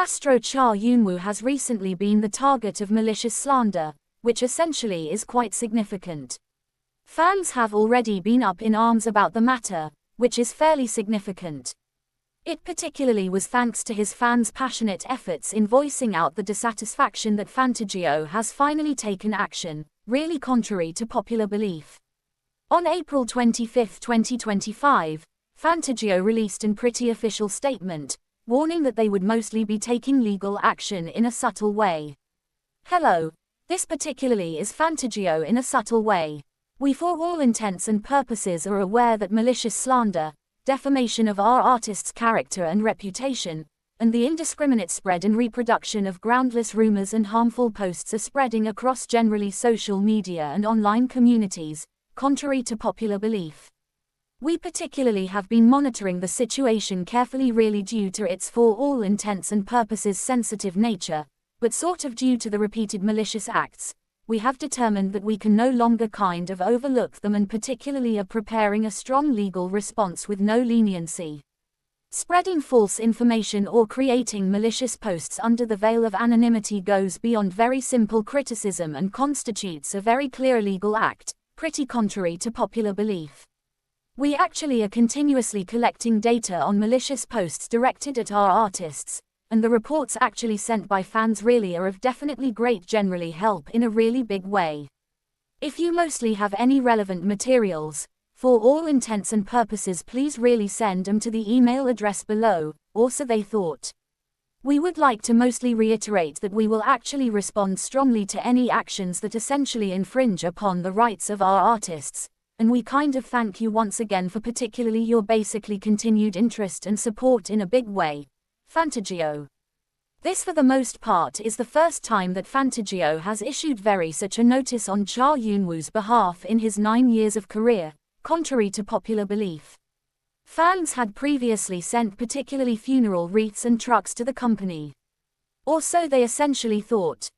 ASTRO Cha Eunwoo has recently been the target of malicious slander, which essentially is quite significant. Fans have already been up in arms about the matter, which is fairly significant. It particularly was thanks to his fans' passionate efforts in voicing out the dissatisfaction that Fantagio has finally taken action, really contrary to popular belief. On April 25, 2025, Fantagio released an pretty official statement, warning that they would mostly be taking legal action in a subtle way. Hello. This particularly is Fantagio in a subtle way. We for all intents and purposes are aware that malicious slander, defamation of our artist's character and reputation, and the indiscriminate spread and reproduction of groundless rumors and harmful posts are spreading across generally social media and online communities, contrary to popular belief. We particularly have been monitoring the situation carefully, really due to its for all intents and purposes sensitive nature, but sort of due to the repeated malicious acts, we have determined that we can no longer kind of overlook them and particularly are preparing a strong legal response with no leniency. Spreading false information or creating malicious posts under the veil of anonymity goes beyond very simple criticism and constitutes a very clear illegal act, pretty contrary to popular belief. We actually are continuously collecting data on malicious posts directed at our artists, and the reports actually sent by fans really are of definitely great generally help in a really big way. If you mostly have any relevant materials, for all intents and purposes please really send them to the email address below, or so they thought. We would like to mostly reiterate that we will actually respond strongly to any actions that essentially infringe upon the rights of our artists, and we kind of thank you once again for particularly your basically continued interest and support in a big way. Fantagio. This for the most part is the first time that Fantagio has issued such a notice on Cha Eunwoo's behalf in his 9 years of career, contrary to popular belief. Fans had previously sent particularly funeral wreaths and trucks to the company. Or so they essentially thought,